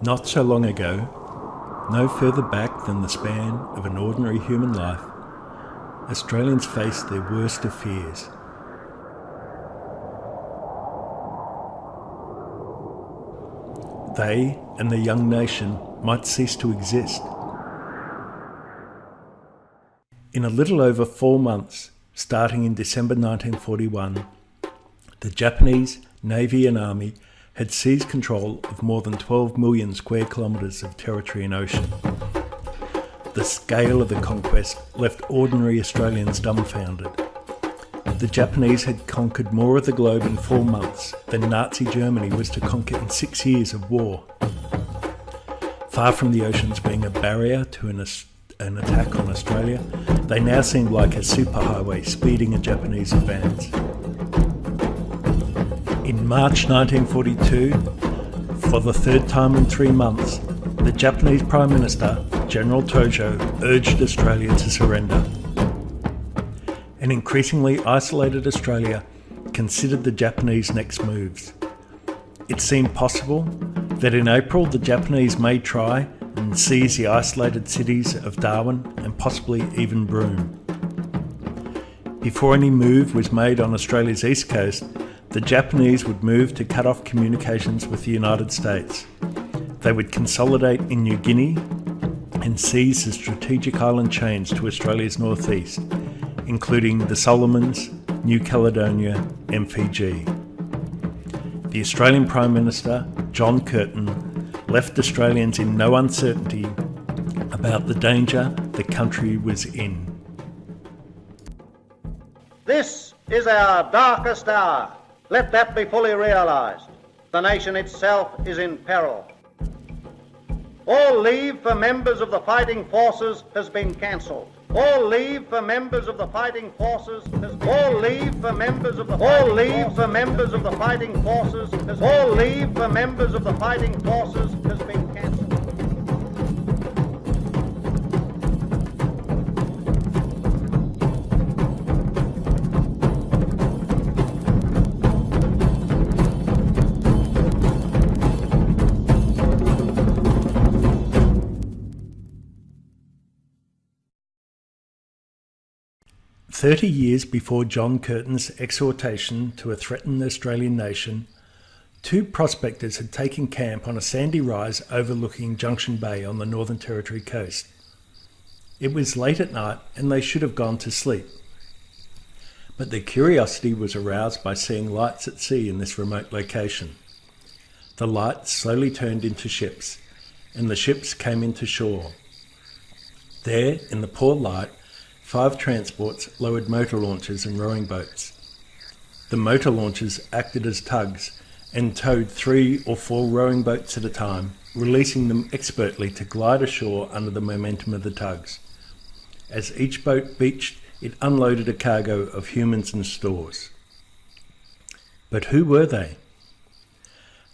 Not so long ago, no further back than the span of an ordinary human life, Australians faced their worst of fears. They and their young nation might cease to exist. In a little over 4 months, starting in December 1941, the Japanese Navy and Army had seized control of more than 12 million square kilometres of territory and ocean. The scale of the conquest left ordinary Australians dumbfounded. The Japanese had conquered more of the globe in 4 months than Nazi Germany was to conquer in 6 years of war. Far from the oceans being a barrier to an attack on Australia, they now seemed like a superhighway speeding a Japanese advance. In March 1942, for the third time in 3 months, the Japanese Prime Minister, General Tojo, urged Australia to surrender. An increasingly isolated Australia considered the Japanese' next moves. It seemed possible that in April the Japanese may try and seize the isolated cities of Darwin and possibly even Broome. Before any move was made on Australia's east coast, the Japanese would move to cut off communications with the United States. They would consolidate in New Guinea and seize the strategic island chains to Australia's northeast, including the Solomons, New Caledonia and Fiji. The Australian Prime Minister, John Curtin, left Australians in no uncertainty about the danger the country was in. This is our darkest hour. Let that be fully realised. The nation itself is in peril. All leave for members of the fighting forces has been cancelled. All leave for members of the fighting forces has been all leave for members of the all leave for members of the fighting forces has all leave for members of the fighting forces has been cancelled. 30 years before John Curtin's exhortation to a threatened Australian nation, 2 prospectors had taken camp on a sandy rise overlooking Junction Bay on the Northern Territory coast. It was late at night and they should have gone to sleep. But their curiosity was aroused by seeing lights at sea in this remote location. The lights slowly turned into ships, and the ships came into shore. There, in the poor light, 5 transports lowered motor launches and rowing boats. The motor launches acted as tugs and towed 3 or 4 rowing boats at a time, releasing them expertly to glide ashore under the momentum of the tugs. As each boat beached, it unloaded a cargo of humans and stores. But who were they?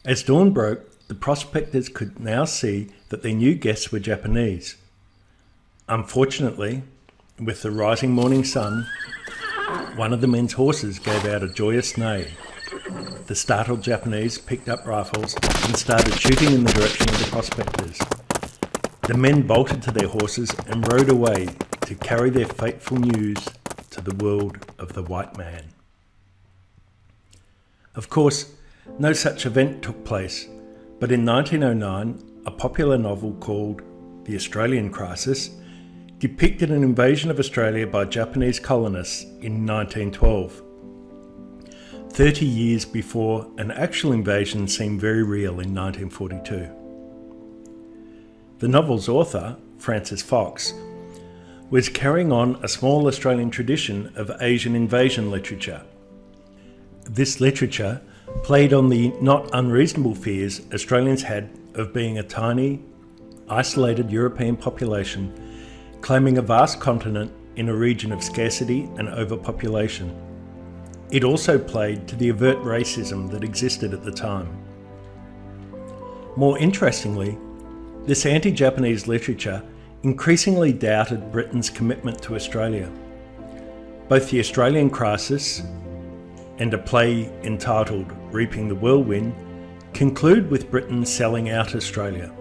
As dawn broke, the prospectors could now see that their new guests were Japanese. Unfortunately, with the rising morning sun, one of the men's horses gave out a joyous neigh. The startled Japanese picked up rifles and started shooting in the direction of the prospectors. The men bolted to their horses and rode away to carry their fateful news to the world of the white man. Of course, no such event took place, but in 1909, a popular novel called The Australian Crisis depicted an invasion of Australia by Japanese colonists in 1912. 30 years before an actual invasion seemed very real in 1942. The novel's author, Francis Fox, was carrying on a small Australian tradition of Asian invasion literature. This literature played on the not unreasonable fears Australians had of being a tiny, isolated European population claiming a vast continent in a region of scarcity and overpopulation. It also played to the overt racism that existed at the time. More interestingly, this anti-Japanese literature increasingly doubted Britain's commitment to Australia. Both The Australian Crisis and a play entitled Reaping the Whirlwind conclude with Britain selling out Australia.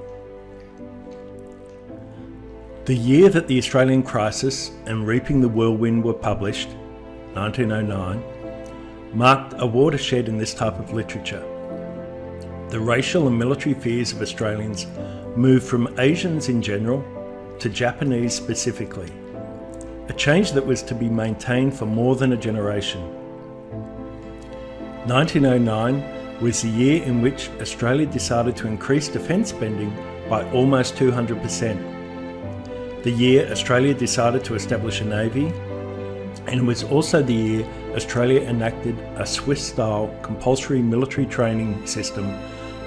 The year that The Australian Crisis and Reaping the Whirlwind were published, 1909, marked a watershed in this type of literature. The racial and military fears of Australians moved from Asians in general to Japanese specifically, a change that was to be maintained for more than a generation. 1909 was the year in which Australia decided to increase defence spending by almost 200%. The year Australia decided to establish a navy, and it was also the year Australia enacted a Swiss-style compulsory military training system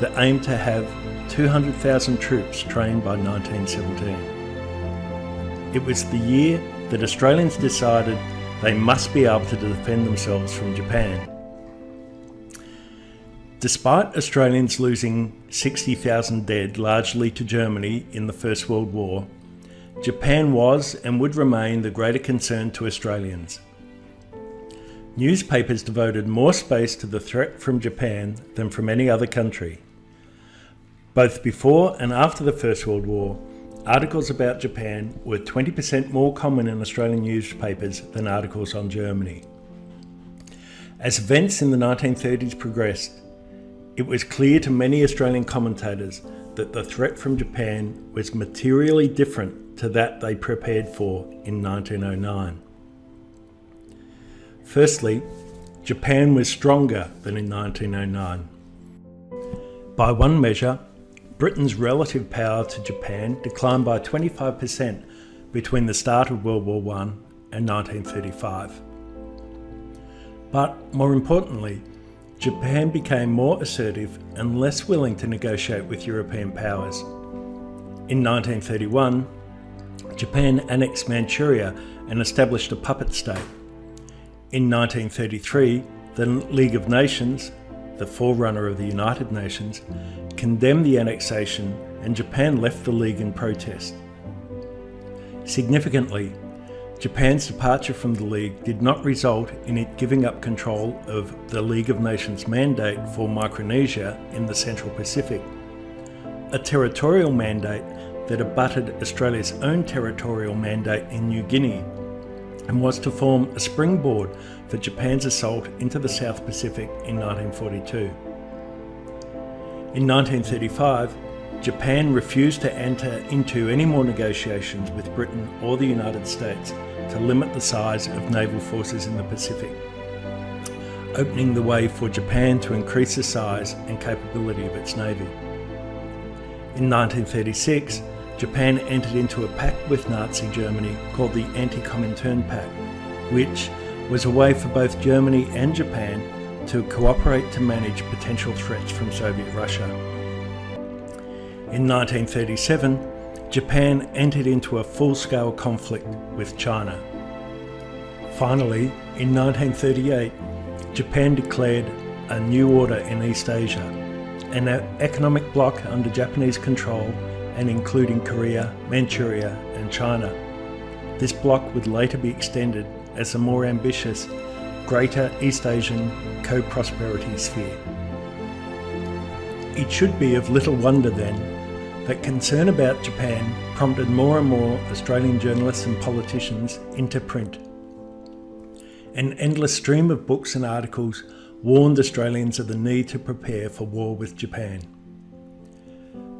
that aimed to have 200,000 troops trained by 1917. It was the year that Australians decided they must be able to defend themselves from Japan. Despite Australians losing 60,000 dead, largely to Germany in the First World War, Japan was and would remain the greater concern to Australians. Newspapers devoted more space to the threat from Japan than from any other country. Both before and after the First World War, articles about Japan were 20% more common in Australian newspapers than articles on Germany. As events in the 1930s progressed, it was clear to many Australian commentators that the threat from Japan was materially different to that they prepared for in 1909. Firstly, Japan was stronger than in 1909. By one measure, Britain's relative power to Japan declined by 25% between the start of World War I and 1935. But more importantly, Japan became more assertive and less willing to negotiate with European powers. In 1931, Japan annexed Manchuria and established a puppet state. In 1933, the League of Nations, the forerunner of the United Nations, condemned the annexation, and Japan left the League in protest. Significantly, Japan's departure from the League did not result in it giving up control of the League of Nations mandate for Micronesia in the Central Pacific, a territorial mandate that abutted Australia's own territorial mandate in New Guinea, and was to form a springboard for Japan's assault into the South Pacific in 1942. In 1935, Japan refused to enter into any more negotiations with Britain or the United States to limit the size of naval forces in the Pacific, opening the way for Japan to increase the size and capability of its navy. In 1936, Japan entered into a pact with Nazi Germany called the Anti-Comintern Pact, which was a way for both Germany and Japan to cooperate to manage potential threats from Soviet Russia. In 1937, Japan entered into a full-scale conflict with China. Finally, in 1938, Japan declared a new order in East Asia, an economic bloc under Japanese control and including Korea, Manchuria and China. This bloc would later be extended as a more ambitious, Greater East Asian Co-Prosperity Sphere. It should be of little wonder then that concern about Japan prompted more and more Australian journalists and politicians into print. An endless stream of books and articles warned Australians of the need to prepare for war with Japan.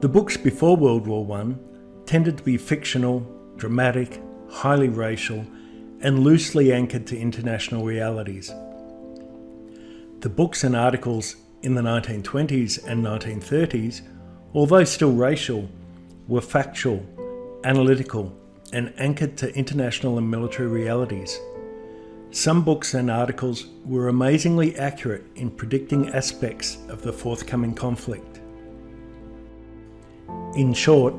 The books before World War I tended to be fictional, dramatic, highly racial, and loosely anchored to international realities. The books and articles in the 1920s and 1930s, although still racial, were factual, analytical, and anchored to international and military realities. Some books and articles were amazingly accurate in predicting aspects of the forthcoming conflict. In short,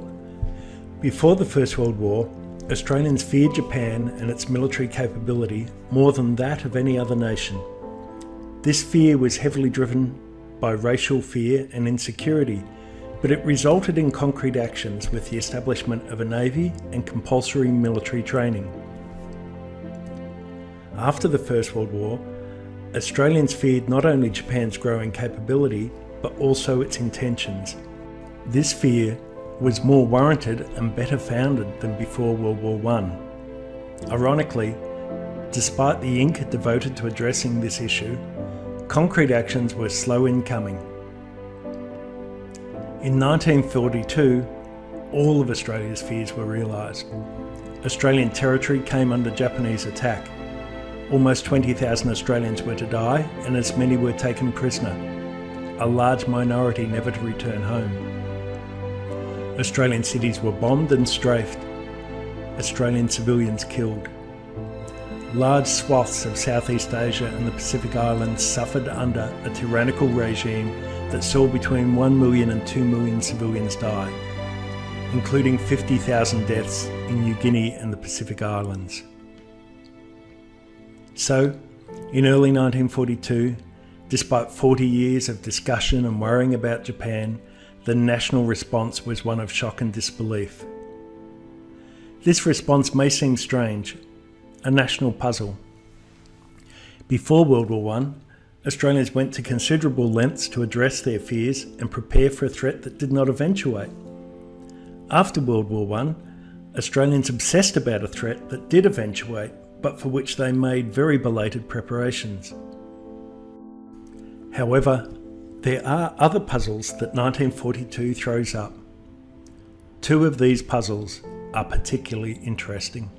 before the First World War, Australians feared Japan and its military capability more than that of any other nation. This fear was heavily driven by racial fear and insecurity, but it resulted in concrete actions with the establishment of a navy and compulsory military training. After the First World War, Australians feared not only Japan's growing capability, but also its intentions. This fear was more warranted and better founded than before World War I. Ironically, despite the ink devoted to addressing this issue, concrete actions were slow in coming. In 1942, all of Australia's fears were realised. Australian territory came under Japanese attack. Almost 20,000 Australians were to die, and as many were taken prisoner, a large minority never to return home. Australian cities were bombed and strafed, Australian civilians killed. Large swaths of Southeast Asia and the Pacific Islands suffered under a tyrannical regime that saw between 1 million and 2 million civilians die, including 50,000 deaths in New Guinea and the Pacific Islands. So, in early 1942, despite 40 years of discussion and worrying about Japan, the national response was one of shock and disbelief. This response may seem strange, a national puzzle. Before World War I, Australians went to considerable lengths to address their fears and prepare for a threat that did not eventuate. After World War I, Australians obsessed about a threat that did eventuate, but for which they made very belated preparations. However, there are other puzzles that 1942 throws up. Two of these puzzles are particularly interesting.